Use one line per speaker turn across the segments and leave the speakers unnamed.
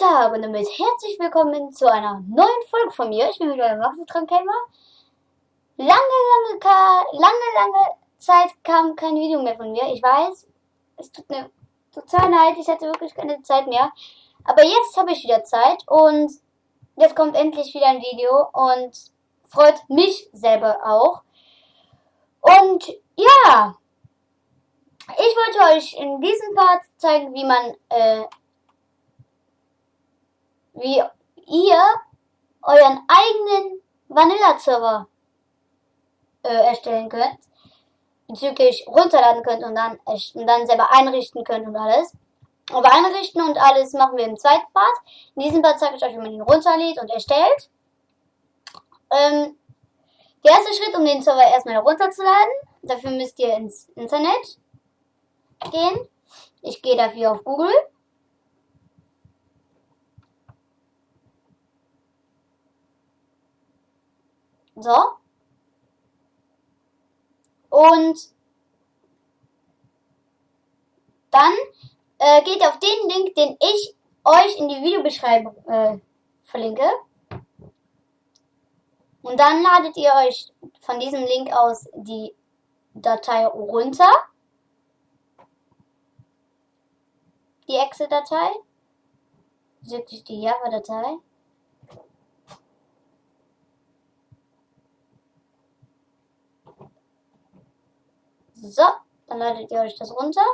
Tag und damit herzlich willkommen zu einer neuen Folge von mir. Ich bin wieder der Wachsentrankkämmer. Lange Zeit kam kein Video mehr von mir. Ich weiß, es tut mir total leid, ich hatte wirklich keine Zeit mehr. Aber jetzt habe ich wieder Zeit und jetzt kommt endlich wieder ein Video und freut mich selber auch. Und ja, ich wollte euch in diesem Part zeigen, wie ihr euren eigenen Vanilla-Server erstellen könnt, bezüglich runterladen könnt und dann selber einrichten könnt und alles. Aber einrichten und alles machen wir im zweiten Part. In diesem Part zeige ich euch, wie man ihn runterlädt und erstellt. Der erste Schritt, um den Server erstmal herunterzuladen, dafür müsst ihr ins Internet gehen. Ich gehe dafür auf Google. So. Und dann geht auf den Link, den ich euch in die Videobeschreibung verlinke. Und dann ladet ihr euch von diesem Link aus die Datei runter. Die Excel-Datei. Wirklich die Java-Datei. So, dann ladet ihr euch das runter.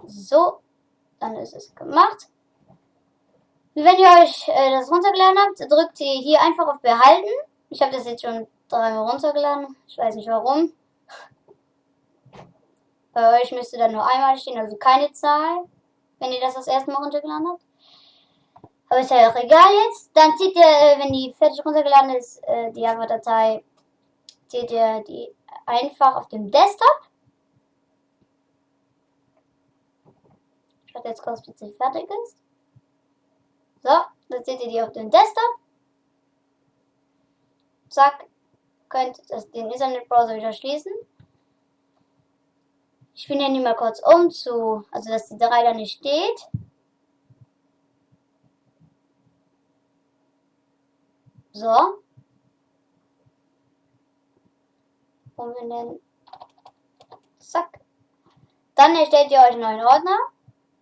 So, dann ist es gemacht. Und wenn ihr euch das runtergeladen habt, drückt ihr hier einfach auf Behalten. Ich habe das jetzt schon 3-mal runtergeladen. Ich weiß nicht warum. Bei euch müsste dann nur einmal stehen, also keine Zahl, wenn ihr das erste Mal runtergeladen habt. Aber ist ja auch egal jetzt. Dann zieht ihr, wenn die fertig runtergeladen ist, die Java-Datei, zieht ihr die einfach auf dem Desktop. Ich warte jetzt kurz, bis sie fertig ist. So, dann seht ihr die auf dem Desktop. Zack, könnt den Internetbrowser wieder schließen. Ich bin hier mal kurz also dass die 3 da nicht steht. So. Umbenennen. Zack. Dann erstellt ihr euch einen neuen Ordner.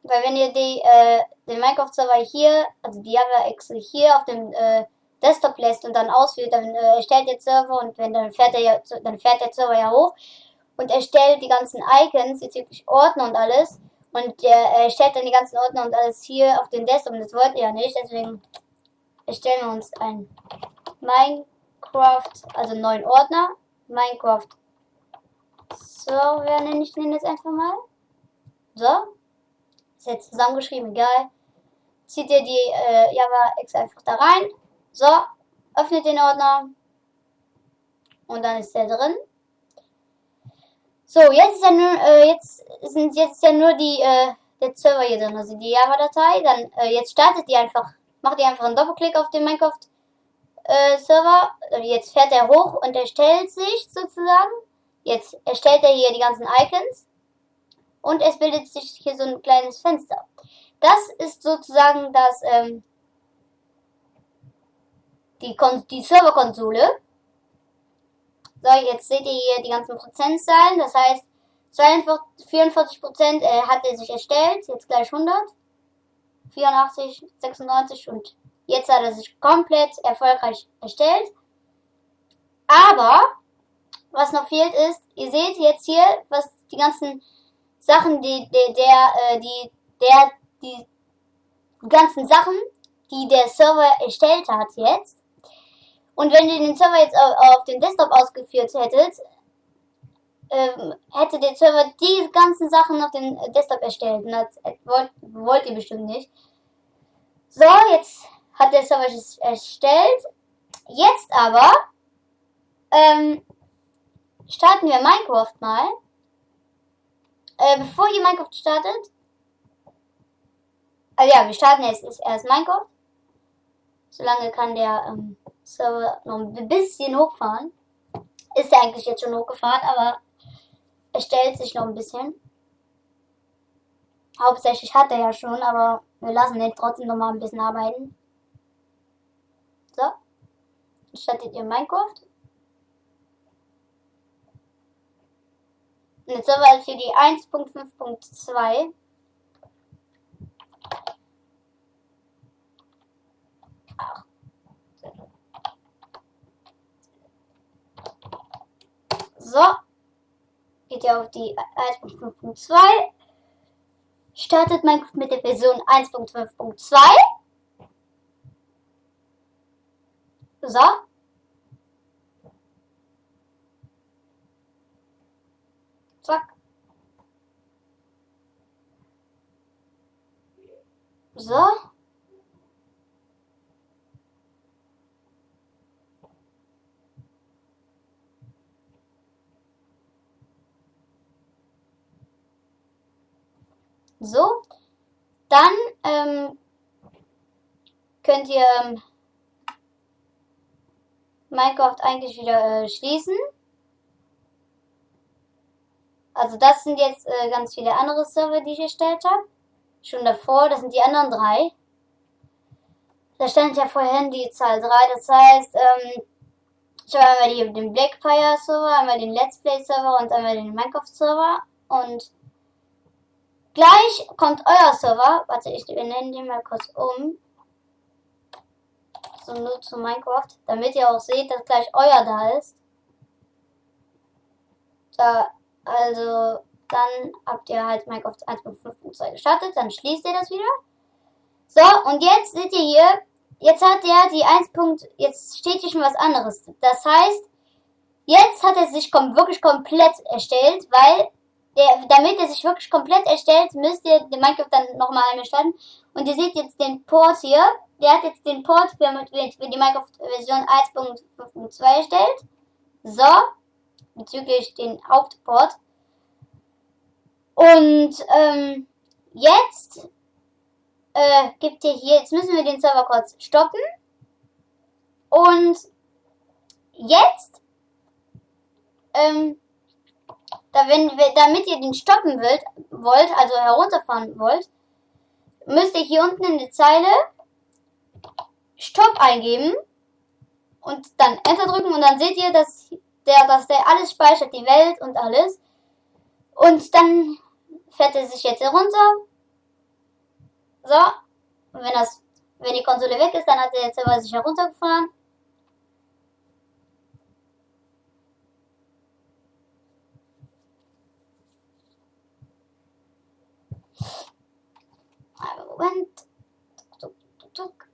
Weil wenn ihr den Minecraft-Server hier, also die Java-Excel hier auf dem Desktop lässt und dann ausführt, dann erstellt der Server und dann fährt der Server ja hoch und erstellt die ganzen Icons, bezüglich Ordner und alles. Und der erstellt dann die ganzen Ordner und alles hier auf dem Desktop und das wollt ihr ja nicht. Deswegen erstellen wir uns einen Minecraft, also einen neuen Ordner. Minecraft Server nenne ich den jetzt einfach mal. So. Ist jetzt zusammengeschrieben, egal. Zieht ihr die Java-Exe einfach da rein. So. Öffnet den Ordner. Und dann ist der drin. So, jetzt ist ja nur der Server hier drin, also die Java-Datei. Dann jetzt startet die einfach, macht ihr einfach einen Doppelklick auf den Minecraft Server. Jetzt fährt er hoch und erstellt sich sozusagen. Jetzt erstellt er hier die ganzen Icons. Und es bildet sich hier so ein kleines Fenster. Das ist sozusagen die Serverkonsole. So, jetzt seht ihr hier die ganzen Prozentzahlen. Das heißt, 44% hat er sich erstellt. Jetzt gleich 100. 84, 96 und jetzt hat er sich komplett erfolgreich erstellt. Aber, was noch fehlt ist, ihr seht jetzt hier, was die ganzen Sachen, die ganzen Sachen, die der Server erstellt hat jetzt. Und wenn ihr den Server jetzt auf dem Desktop ausgeführt hättet, hätte der Server die ganzen Sachen auf dem Desktop erstellt. Und das wollt ihr bestimmt nicht. So, jetzt hat der Server es erstellt. Jetzt aber starten wir Minecraft mal. Bevor ihr Minecraft startet, wir starten jetzt erst Minecraft. Solange kann der Server noch ein bisschen hochfahren. Ist ja eigentlich jetzt schon hochgefahren, aber er stellt sich noch ein bisschen. Hauptsächlich hat er ja schon, aber Wir lassen den trotzdem noch mal ein bisschen arbeiten. So. Startet ihr Minecraft. Und jetzt Server für die 1.5.2. So. Geht ihr auf die 1.5.2. Startet Minecraft mit der Version 1.5.2. So. Zack. So. So. Dann könnt ihr Minecraft eigentlich wieder schließen. Also das sind jetzt ganz viele andere Server, die ich erstellt habe. Schon davor, das sind die anderen 3. Da stand ja vorhin die Zahl 3, das heißt, ich habe einmal den Blackfire Server, einmal den Let's Play Server und einmal den Minecraft Server. Und gleich kommt euer Server. Warte, wir nennen den mal kurz um. So, nur zu Minecraft, damit ihr auch seht, dass gleich euer da ist. Da, also, dann habt ihr halt Minecraft 1.5.2 gestartet, dann schließt ihr das wieder. So, und jetzt seht ihr hier, jetzt hat er die 1. Jetzt steht hier schon was anderes. Das heißt, jetzt hat er sich wirklich komplett erstellt, weil, damit er sich wirklich komplett erstellt, müsst ihr den Minecraft dann nochmal einmal starten. Und ihr seht jetzt den Port hier. Der hat jetzt den Port für die Minecraft-Version 1.5.2 erstellt. So, bezüglich den Hauptport. Und jetzt gibt ihr hier, jetzt müssen wir den Server kurz stoppen. Und jetzt, damit ihr den stoppen wollt, also herunterfahren wollt, müsst ihr hier unten in der Zeile Stopp eingeben und dann Enter drücken und dann seht ihr, dass der alles speichert, die Welt und alles. Und dann fährt er sich jetzt herunter. So. Und wenn die Konsole weg ist, dann hat er jetzt selber sich heruntergefahren. Moment. Tuk.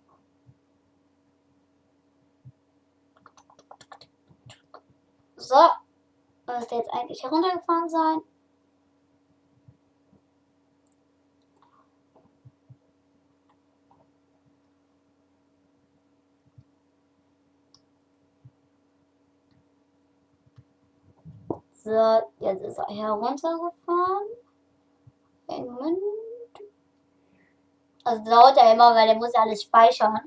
So. Müsste jetzt eigentlich heruntergefahren sein. So, jetzt ist er heruntergefahren. Moment. Also dauert er immer, weil er muss ja alles speichern.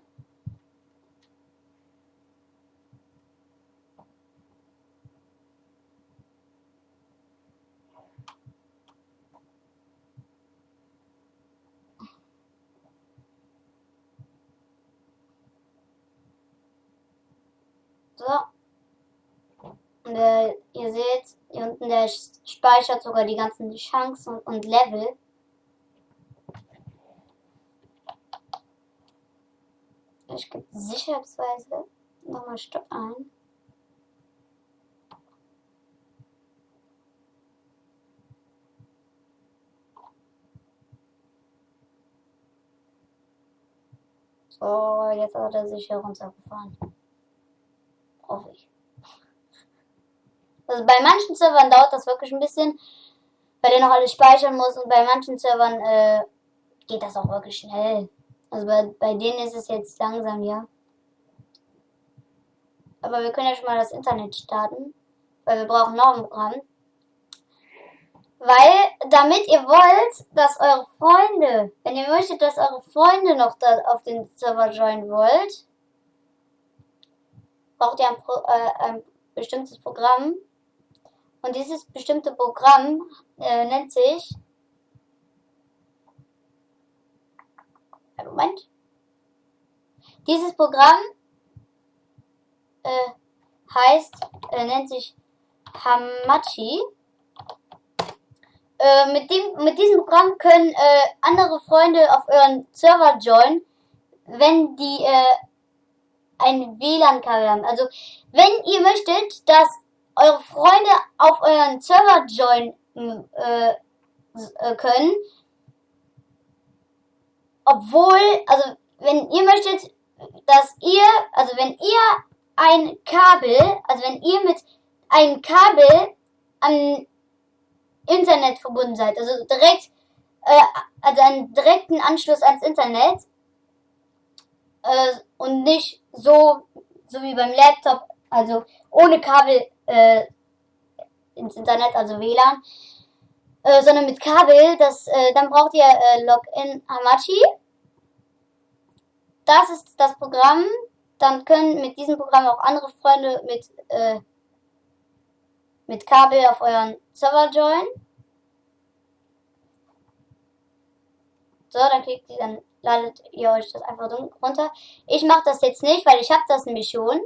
So. Und ihr seht, hier unten, der speichert sogar die ganzen Chancen und Level. Ich gebe sicherheitsweise nochmal Stopp ein. So, jetzt hat er sich heruntergefahren. Hoffe ich. Also bei manchen Servern dauert das wirklich ein bisschen, weil er noch alles speichern muss und bei manchen Servern geht das auch wirklich schnell. Also bei denen ist es jetzt langsam, ja. Aber wir können ja schon mal das Internet starten, weil wir brauchen noch ein Programm. Weil, damit ihr wollt, dass eure Freunde, wenn ihr möchtet, dass eure Freunde noch da auf den Server joinen wollt, braucht ihr ein bestimmtes Programm. Und dieses bestimmte Programm nennt sich Moment. Dieses Programm nennt sich Hamachi. Mit diesem Programm können andere Freunde auf euren Server joinen, wenn die ein WLAN-Kabel haben. Also wenn ihr möchtet, dass eure Freunde auf euren Server joinen können, obwohl, also wenn ihr möchtet, wenn ihr ein Kabel, also wenn ihr mit einem Kabel am Internet verbunden seid, also direkt, also einen direkten Anschluss ans Internet und nicht so wie beim Laptop, also ohne Kabel ins Internet, also WLAN, sondern mit Kabel, dann braucht ihr Login Hamachi. Das ist das Programm. Dann können mit diesem Programm auch andere Freunde mit Kabel auf euren Server joinen. So, dann ladet ihr euch das einfach runter. Ich mache das jetzt nicht, weil ich habe das nämlich schon.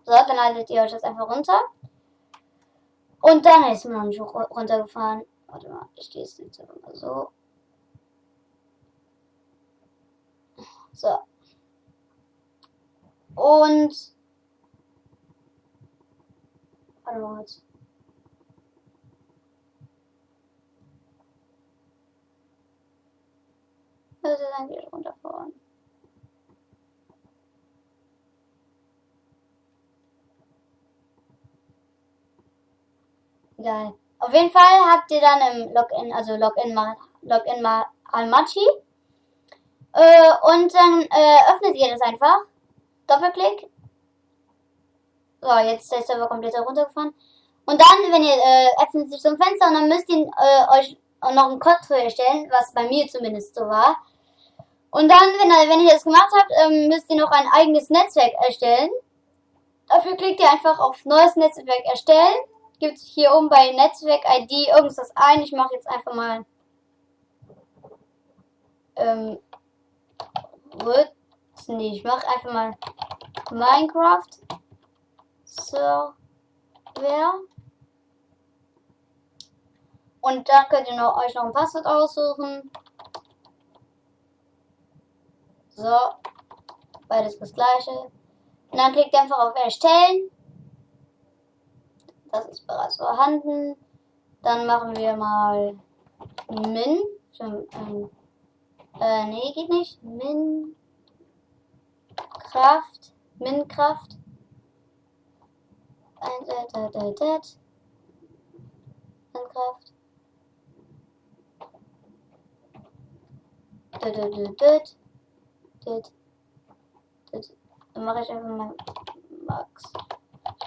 So, dann ladet ihr euch das einfach runter. Und dann ist man noch nicht runtergefahren. Warte mal, ich gehe es jetzt einfach mal so. So. Und warte mal jetzt. Das ist dann wieder runterfahren. Egal. Auf jeden Fall habt ihr dann im Login mal Hamachi. Und dann öffnet ihr das einfach. Doppelklick. So, jetzt ist der Server komplett runtergefahren. Und dann, wenn ihr öffnet sich so ein Fenster und dann müsst ihr euch noch ein Konto erstellen, was bei mir zumindest so war. Und dann, wenn ihr das gemacht habt, müsst ihr noch ein eigenes Netzwerk erstellen. Dafür klickt ihr einfach auf neues Netzwerk erstellen. Gibt hier oben bei Netzwerk-ID irgendwas ein. Ich mache jetzt einfach mal ich mache einfach mal Minecraft Server. Und dann könnt ihr euch noch ein Passwort aussuchen. So, beides das gleiche. Und dann klickt ihr einfach auf Erstellen. Das ist bereits vorhanden. Dann machen wir mal Min. Nee, geht nicht. Minkraft. Minkraft. Minkraft. Dann mache ich einfach mal Max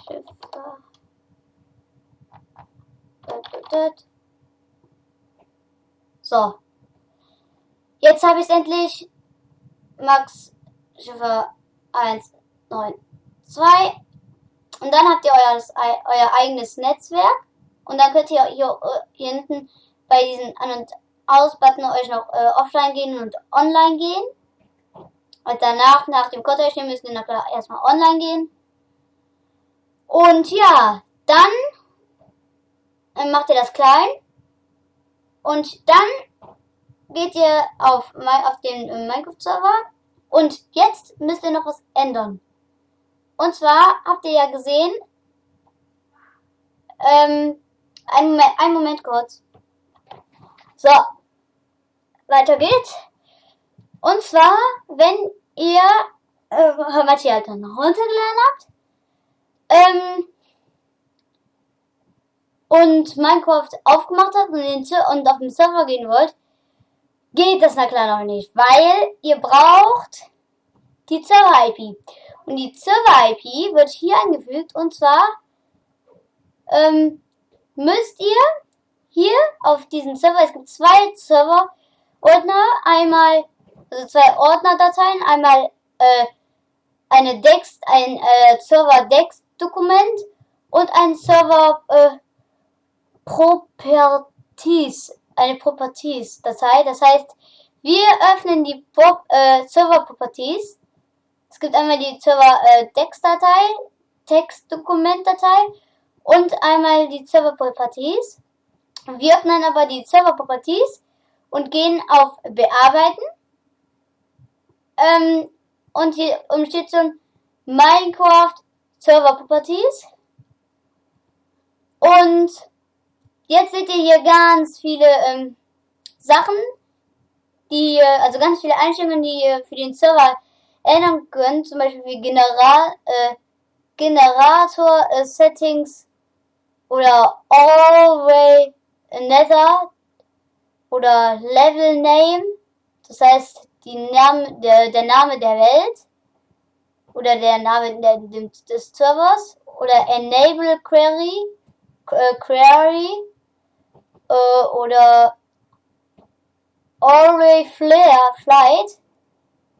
Schiffer. So. Jetzt habe ich es endlich. Max Schiffer 192. Und dann habt ihr euer eigenes Netzwerk. Und dann könnt ihr hier hinten bei diesen An- und Aus-Button euch noch offline gehen und online gehen. Und danach, nach dem Konto erstellen, müsst ihr noch erstmal online gehen. Und ja, dann macht ihr das klein. Und dann geht ihr auf den Minecraft-Server. Und jetzt müsst ihr noch was ändern. Und zwar habt ihr ja gesehen, einen Moment kurz. So, weiter geht's. Und zwar, wenn ihr Hamachi halt dann runtergeladen habt, und Minecraft aufgemacht habt und auf den Server gehen wollt, geht das na klar noch nicht, weil ihr braucht die Server-IP. Und die Server-IP wird hier eingefügt, und zwar müsst ihr hier auf diesen Server, es gibt zwei Server-Ordner, also zwei Ordnerdateien, einmal ein Server-Dex-Dokument und ein Server Properties, eine Properties-Datei. Das heißt, Wir öffnen die Server Properties. Es gibt einmal die Server Textdokumentdatei und einmal die Server Properties. Wir öffnen aber die Server Properties und gehen auf Bearbeiten. Und hier steht schon Minecraft Server Properties. Und jetzt seht ihr hier ganz viele Sachen, also ganz viele Einstellungen, die ihr für den Server ändern könnt. Zum Beispiel wie Generator Settings oder Always Another oder Level Name. Das heißt, der Name der Welt oder der Name des Servers oder Enable Query oder Always Flight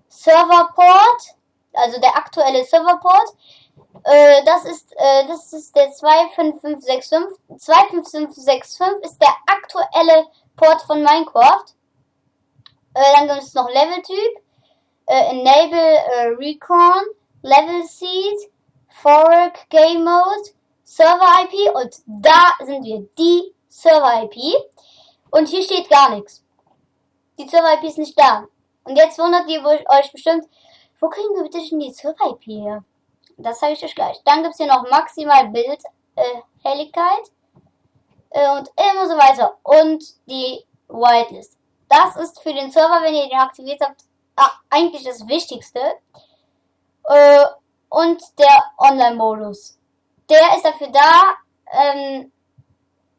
Serverport, also der aktuelle Serverport. Das ist der 25565. 25565 ist der aktuelle Port von Minecraft. Dann gibt es noch Leveltyp, Enable Recon, Level Seed, Fork Game Mode, Server IP und da sind wir, die Server IP. Und hier steht gar nichts. Die Server IP ist nicht da. Und jetzt wundert ihr euch bestimmt, wo kriegen wir bitte schon die Server IP her? Das zeige ich euch gleich. Dann gibt es hier noch maximal Bildhelligkeit und immer so weiter. Und die Whitelist. Das ist für den Server, wenn ihr den aktiviert habt, eigentlich das Wichtigste. Und der Online-Modus. Der ist dafür da,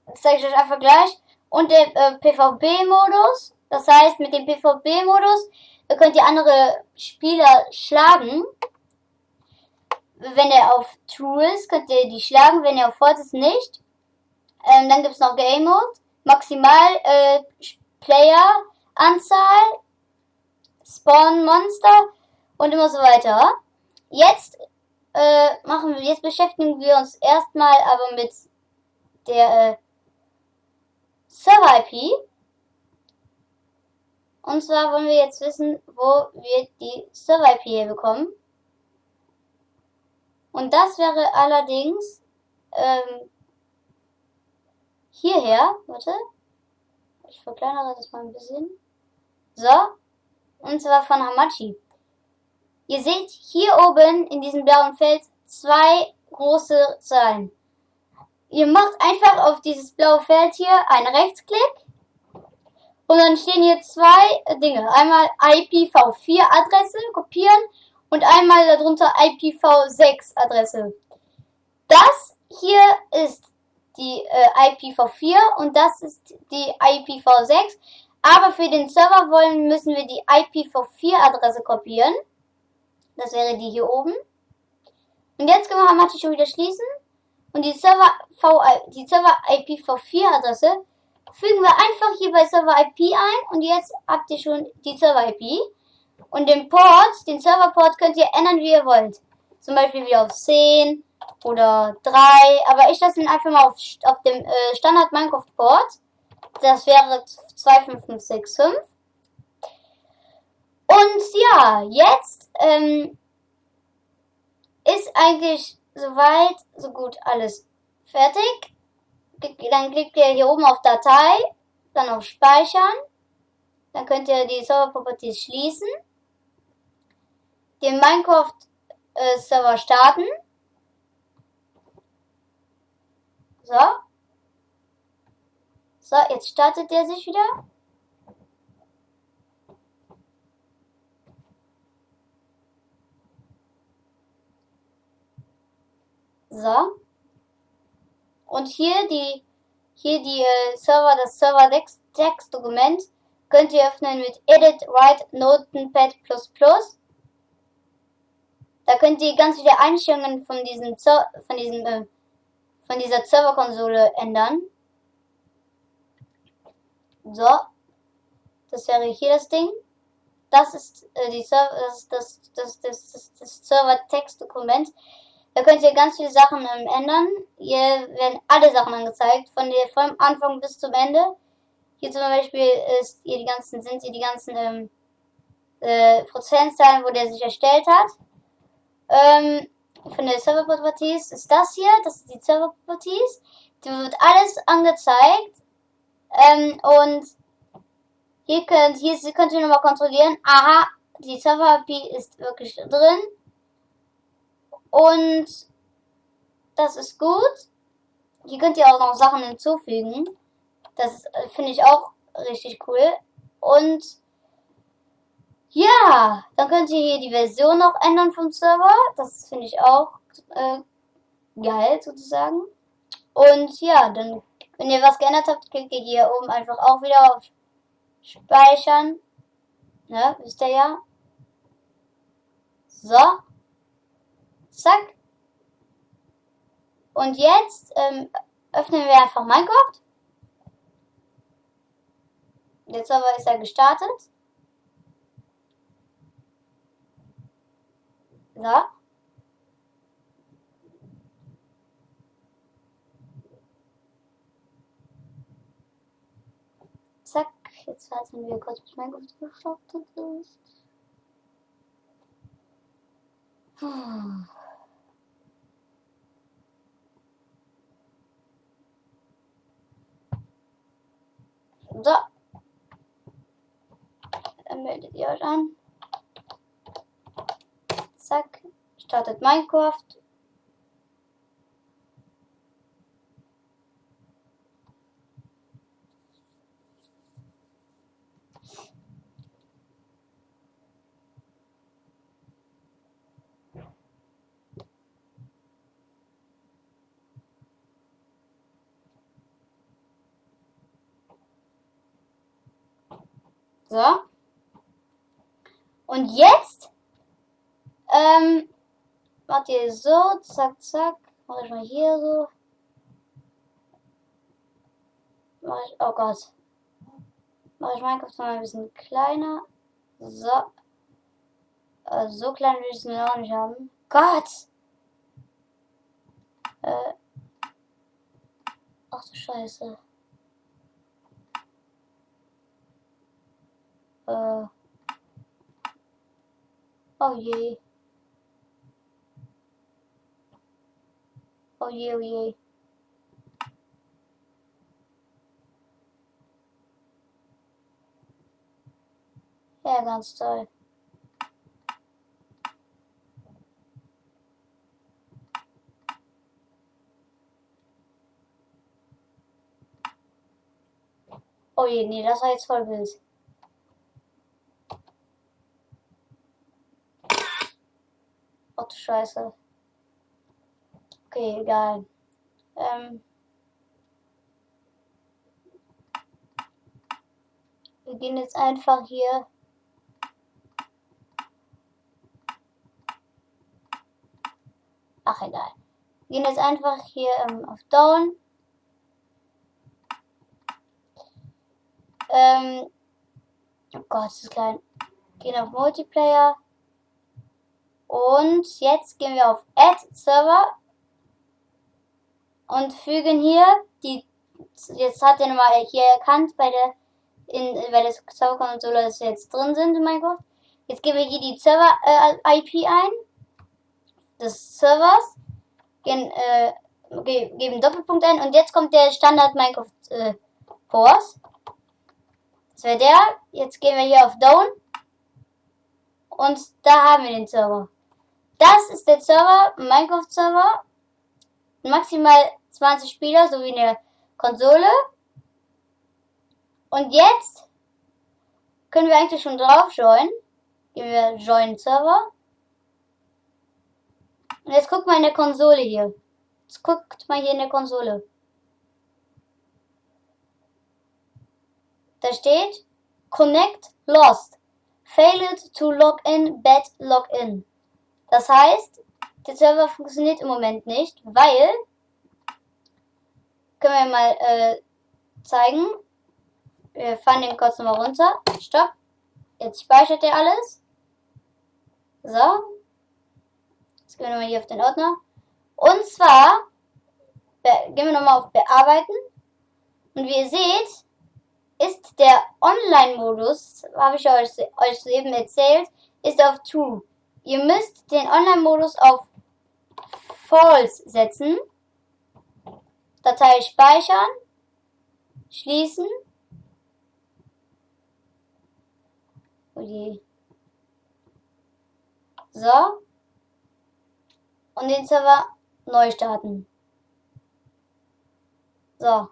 das zeige ich euch einfach gleich. Und der PvP-Modus. Das heißt, mit dem PvP-Modus könnt ihr andere Spieler schlagen. Wenn er auf True ist, könnt ihr die schlagen. Wenn er auf False ist, nicht. Dann gibt es noch Game Mode. Maximal Player-Anzahl. Spawn Monster. Und immer so weiter. Jetzt beschäftigen wir uns erstmal aber mit der Server-IP. Und zwar wollen wir jetzt wissen, wo wir die Server-IP hier bekommen. Und das wäre allerdings hierher. Warte. Ich verkleinere das mal ein bisschen. So. Und zwar von Hamachi. Ihr seht hier oben in diesem blauen Feld zwei große Zahlen. Ihr macht einfach auf dieses blaue Feld hier einen Rechtsklick. Und dann stehen hier zwei Dinge. Einmal IPv4 Adresse kopieren und einmal darunter IPv6 Adresse. Das hier ist die IPv4 und das ist die IPv6. Aber für den Server müssen wir die IPv4 Adresse kopieren. Das wäre die hier oben. Und jetzt können wir Hamachi schon wieder schließen. Und die Server IPv4 Adresse fügen wir einfach hier bei Server IP ein. Und jetzt habt ihr schon die Server IP. Und den Serverport könnt ihr ändern, wie ihr wollt. Zum Beispiel wieder auf 10 oder 3. Aber ich lasse ihn einfach mal auf dem Standard Minecraft Port. Das wäre 25565. Und ja, jetzt ist eigentlich soweit so gut alles fertig. Dann klickt ihr hier oben auf Datei, dann auf Speichern. Dann könnt ihr die Server Properties schließen. Den Minecraft Server starten. So. So, jetzt startet der sich wieder. So. Und hier die das Server-Text-Dokument könnt ihr öffnen mit Edit, Write, Notepad++. Da könnt ihr ganz viele Einstellungen von dieser Serverkonsole ändern. So. Das wäre hier das Ding. Das ist das Server-Text-Dokument. Da könnt ihr ganz viele Sachen ändern. Hier werden alle Sachen angezeigt, vom Anfang bis zum Ende. Hier zum Beispiel sind hier die ganzen Prozentzahlen, wo der sich erstellt hat. Von der Server Properties ist das hier, das ist die Server Properties. Da wird alles angezeigt. Und hier könnt ihr nochmal kontrollieren. Aha, die Server IP ist wirklich drin. Und das ist gut. Hier könnt ihr auch noch Sachen hinzufügen. Das finde ich auch richtig cool. Und ja, dann könnt ihr hier die Version noch ändern vom Server. Das finde ich auch geil sozusagen. Und ja, dann, wenn ihr was geändert habt, klickt ihr hier oben einfach auch wieder auf Speichern. Ne, wisst ihr ja. So. Zack. Und jetzt öffnen wir einfach Minecraft. Der Server ist ja gestartet. So. Zack. Jetzt warten wir kurz, bis Minecraft gestartet ist. So. Dann meldet ihr euch an. Zack. Startet Minecraft. So. Und jetzt macht ihr so, zack, zack. Mach ich mal hier so. Oh Gott. Mache ich Minecraft mal ein bisschen kleiner. So. So klein will ich es mir auch nicht haben. Gott! Ach du Scheiße. Oh je. Oh je, oh je. Ja, ganz toll. Oh je, nee, das war jetzt voll wild. Oh du Scheiße. Okay, egal. Wir gehen jetzt einfach hier. Ach, egal. Wir gehen jetzt einfach hier auf Down. Oh Gott, das ist klein. Gehen auf Multiplayer. Und jetzt gehen wir auf Add Server. Und fügen hier die. Jetzt hat er nochmal hier erkannt bei der Serverkonsole, dass wir jetzt drin sind in Minecraft. Jetzt geben wir hier die Server-IP ein. Des Servers. Geben Doppelpunkt ein. Und jetzt kommt der Standard Minecraft Horse. Das wäre der. Jetzt gehen wir hier auf Down. Und da haben wir den Server. Das ist der Server, Minecraft-Server. Maximal 20 Spieler, so wie in der Konsole. Und jetzt können wir eigentlich schon drauf joinen. Gehen wir Join Server. Und jetzt guckt mal in der Konsole hier. Jetzt guckt mal hier in der Konsole. Da steht Connect Lost. Failed to log in, bad login. Das heißt, der Server funktioniert im Moment nicht, weil, können wir mal zeigen. Wir fahren den kurz nochmal runter. Stopp. Jetzt speichert er alles. So. Jetzt gehen wir nochmal hier auf den Ordner. Und zwar gehen wir nochmal auf Bearbeiten. Und wie ihr seht, ist der Online-Modus, habe ich euch soeben erzählt, ist auf True. Ihr müsst den Online-Modus auf False setzen. Datei speichern, schließen. Okay. So. Und den Server neu starten. So.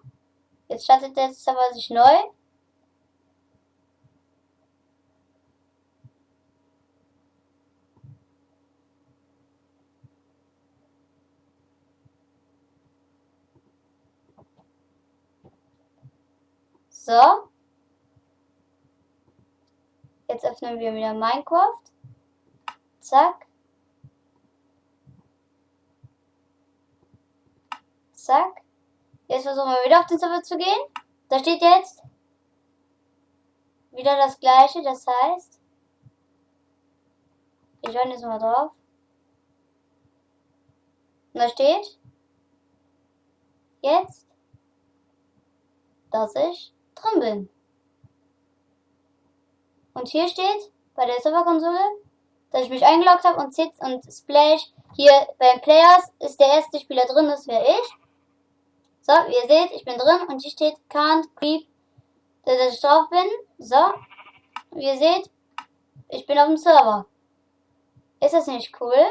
Jetzt startet der Server sich neu. So. Jetzt öffnen wir wieder Minecraft. Zack. Zack. Jetzt versuchen wir wieder auf den Server zu gehen. Da steht jetzt wieder das gleiche. Das heißt, wir schauen jetzt mal drauf. Und da steht jetzt, dass ich drin bin. Und hier steht bei der Serverkonsole, dass ich mich eingeloggt habe und Sitz und Splash. Hier beim Players ist der erste Spieler drin, das wäre ich. So, wie ihr seht, ich bin drin und hier steht can't creep, dass ich drauf bin. So, wie ihr seht, ich bin auf dem Server. Ist das nicht cool?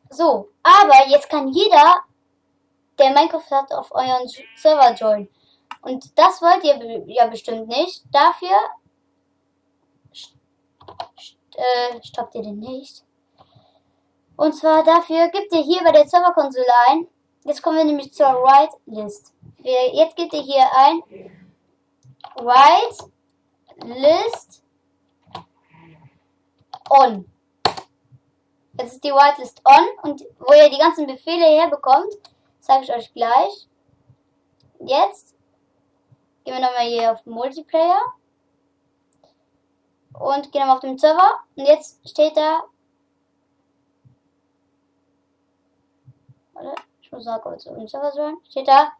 So, aber jetzt kann jeder, der Minecraft hat, auf euren Server joinen. Und das wollt ihr ja bestimmt nicht. Dafür stoppt ihr den nicht. Und zwar dafür gebt ihr hier bei der Serverkonsole ein. Jetzt kommen wir nämlich zur Write List. Jetzt gebt ihr hier ein Write List on. Jetzt ist die Write List on und wo ihr die ganzen Befehle herbekommt, sage ich euch gleich. Jetzt gehen wir nochmal hier auf Multiplayer und gehen nochmal auf den Server und jetzt steht da, ich muss mal kurz auf den Server schauen, steht da,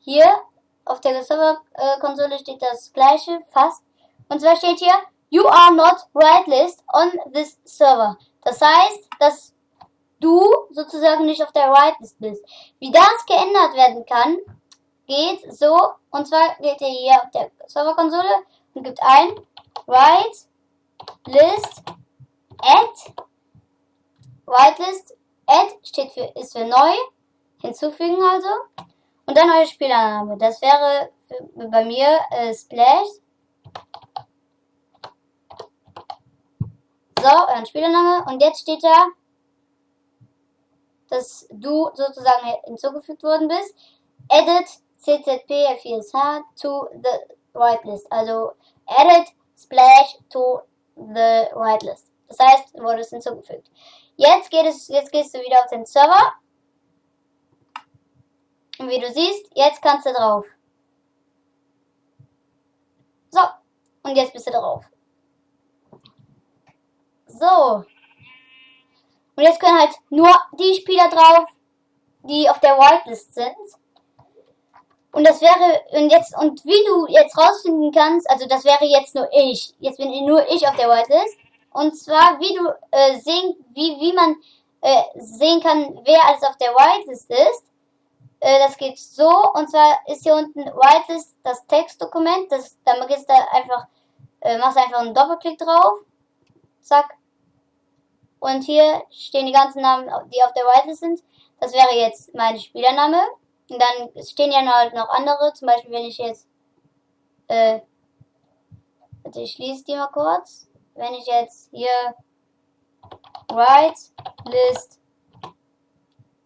hier auf der Serverkonsole steht das gleiche, fast, und zwar steht hier, you are not whitelist on this server. Das heißt, dass du sozusagen nicht auf der Whitelist bist. Wie das geändert werden kann, geht so, und zwar geht ihr hier auf der Serverkonsole und gibt ein whitelist add ist für neu, hinzufügen also, und dann euer Spielername. Das wäre bei mir Splash. So, euren Spielername, und jetzt steht da, dass du sozusagen hinzugefügt worden bist. Edit CZP-F4SH to the whitelist. Also edit Splash to the whitelist. Das heißt, du wurdest hinzugefügt. Jetzt gehst du wieder auf den Server. Und wie du siehst, jetzt kannst du drauf. So, und jetzt bist du drauf. So. Und jetzt können halt nur die Spieler drauf, die auf der Whitelist sind. Und das wäre, und wie du jetzt rausfinden kannst, also das wäre jetzt nur ich. Jetzt bin nur ich auf der Whitelist. Und zwar, wie du wie man sehen kann, wer alles auf der Whitelist ist. Das geht so, und zwar ist hier unten Whitelist das Textdokument. Dann gehst du einfach, machst einfach einen Doppelklick drauf. Zack. Und hier stehen die ganzen Namen, die auf der Whitelist sind. Das wäre jetzt mein Spielername. Und dann stehen ja noch andere. Zum Beispiel, wenn ich jetzt, ich schließe die mal kurz. Wenn ich jetzt hier Whitelist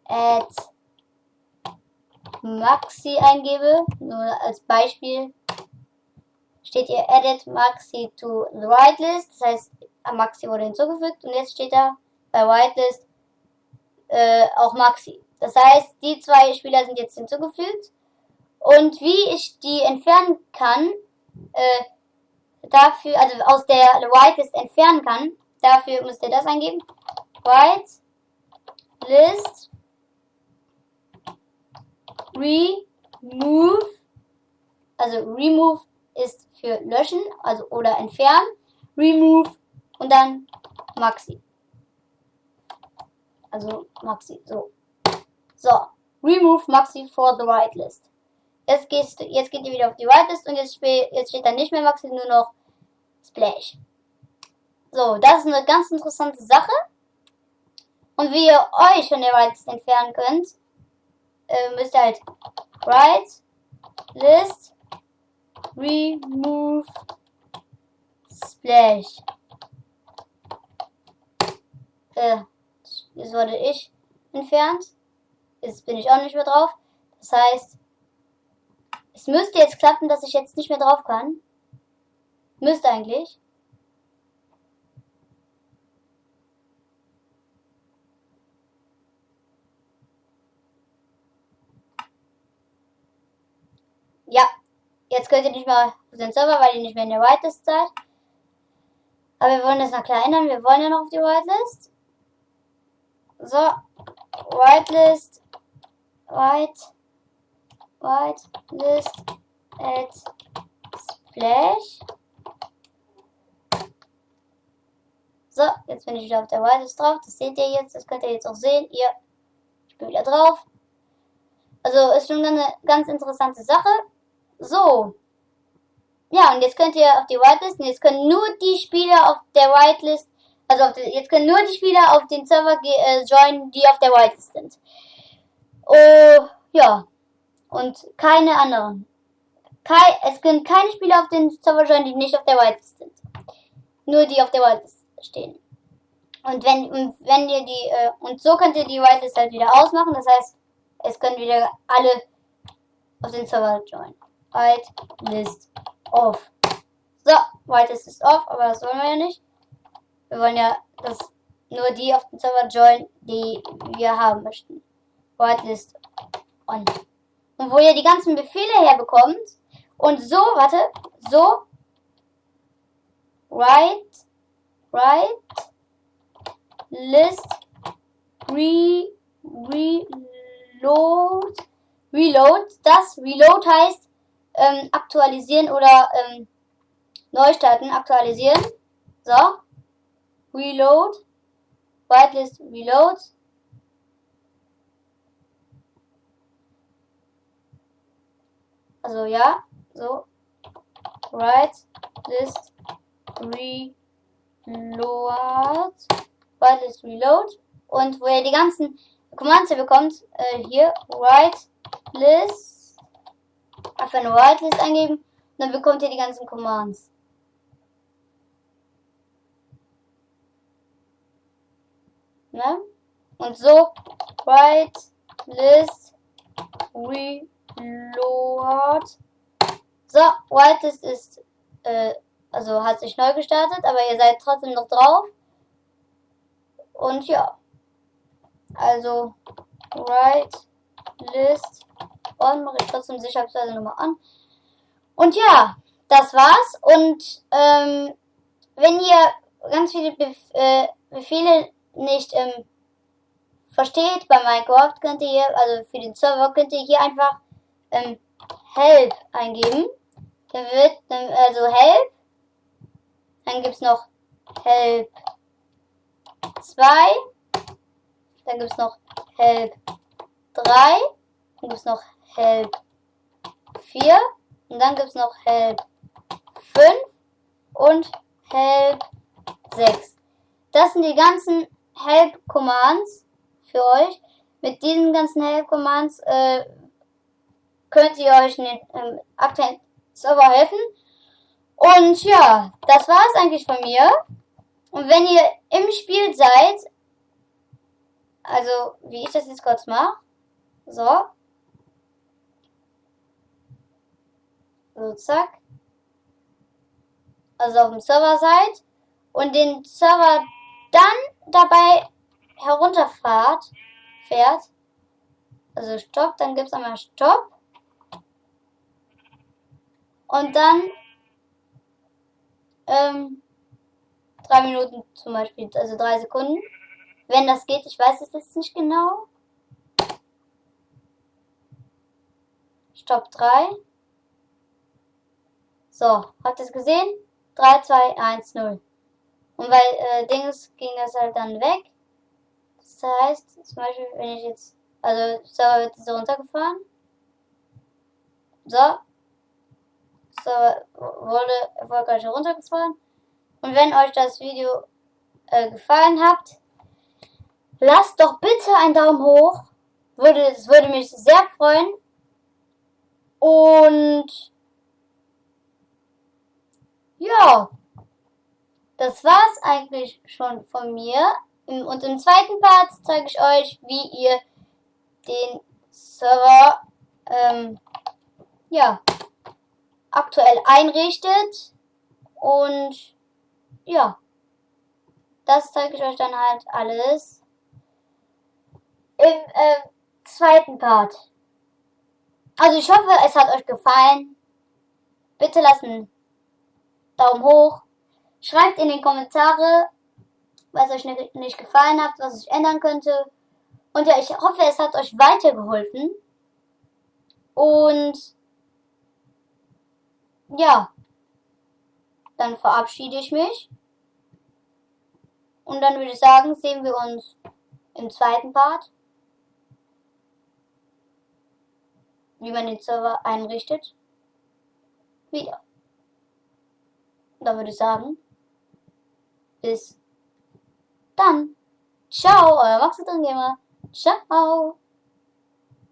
add Maxi eingebe, nur als Beispiel, steht hier Edit Maxi to the Whitelist. Das heißt, Maxi wurde hinzugefügt und jetzt steht da bei Whitelist auch Maxi. Das heißt, die zwei Spieler sind jetzt hinzugefügt. Und wie ich die entfernen kann, dafür, also aus der Whitelist entfernen kann, dafür müsst ihr das eingeben. Whitelist remove, also remove ist für löschen, also oder entfernen. Remove und dann Maxi. Also Maxi, so. So, remove Maxi for the whitelist. Jetzt geht ihr wieder auf die Whitelist und jetzt steht dann nicht mehr Maxi, nur noch Splash. So, das ist eine ganz interessante Sache. Und wie ihr euch von der Whitelist entfernen könnt, müsst ihr halt Whitelist remove Splash. Jetzt wurde ich entfernt. Jetzt bin ich auch nicht mehr drauf. Das heißt, es müsste jetzt klappen, dass ich jetzt nicht mehr drauf kann. Müsste eigentlich. Ja, jetzt könnt ihr nicht mehr auf den Server, weil ihr nicht mehr in der Whitelist seid. Aber wir wollen das noch klar ändern. Wir wollen ja noch auf die Whitelist. So, Whitelist, Whitelist at Splash. So, jetzt bin ich wieder auf der Whitelist drauf. Das seht ihr jetzt, das könnt ihr jetzt auch sehen. Ich bin wieder drauf. Also ist schon eine ganz interessante Sache. So. Ja, und jetzt könnt ihr auf die Whitelist, und jetzt können nur die Spieler auf der Whitelist, jetzt können nur die Spieler auf den Server joinen, die auf der Whitelist sind. Oh, ja. Und keine anderen. Es können keine Spieler auf den Server joinen, die nicht auf der Whitelist sind. Nur die auf der Whitelist stehen. Und wenn ihr und so könnt ihr die Whitelist halt wieder ausmachen. Das heißt, es können wieder alle auf den Server joinen. Whitelist off. So, Whitelist ist off, aber das wollen wir ja nicht. Wir wollen ja, dass nur die auf den Server joinen, die wir haben möchten. Whitelist on. Und wo ihr die ganzen Befehle herbekommt. Und so, so. List Reload. Das Reload heißt aktualisieren oder neu starten, aktualisieren. So. Reload. Whitelist Reload. Also ja, so. Whitelist Reload. Whitelist Reload. Und wo ihr die ganzen Commands bekommt, hier Whitelist. Einfach eine Whitelist eingeben. Und dann bekommt ihr die ganzen Commands. Ne? Und so Whitelist Reload. So, Whitelist ist, also hat sich neu gestartet, aber ihr seid trotzdem noch drauf. Und ja, also Whitelist on, mache ich trotzdem sicherheitsweise nochmal an. Und ja, das war's. Und wenn ihr ganz viele Befehle nicht versteht bei Minecraft, könnt ihr hier, also für den Server, könnt ihr hier einfach help eingeben. Dann wird, also help, dann gibt es noch help 2, dann gibt es noch help 3, dann gibt es noch help 4 und dann gibt es noch help 5 und help 6. Das sind die ganzen Help-Commands für euch. Mit diesen ganzen Help-Commands könnt ihr euch in den aktuellen Server helfen. Und ja, das war es eigentlich von mir. Und wenn ihr im Spiel seid, also wie ich das jetzt kurz mache, so, zack, also auf dem Server seid und den Server dann dabei fährt, also Stopp, dann gibt es einmal Stopp und dann 3 Minuten zum Beispiel, also 3 Sekunden, wenn das geht, ich weiß es jetzt nicht genau. Stopp 3. So, habt ihr es gesehen? 3, 2, 1, 0. Und weil Dings ging das halt dann weg. Das heißt, zum Beispiel, wenn ich jetzt, also Server wird so runtergefahren. So. Server wurde erfolgreich runtergefahren. Und wenn euch das Video gefallen hat, lasst doch bitte einen Daumen hoch. Das würde mich sehr freuen. Und ja, das war's eigentlich schon von mir. Und im zweiten Part zeige ich euch, wie ihr den Server ja, aktuell einrichtet. Und ja, das zeige ich euch dann halt alles im zweiten Part. Also ich hoffe, es hat euch gefallen. Bitte lasst einen Daumen hoch. Schreibt in die Kommentare, was euch nicht gefallen hat, was ich ändern könnte. Und ja, ich hoffe, es hat euch weitergeholfen. Und ja, dann verabschiede ich mich. Und dann würde ich sagen, sehen wir uns im zweiten Part, wie man den Server einrichtet, wieder. Und dann würde ich sagen, bis dann. Ciao, euer Max drin Gamer. Ciao.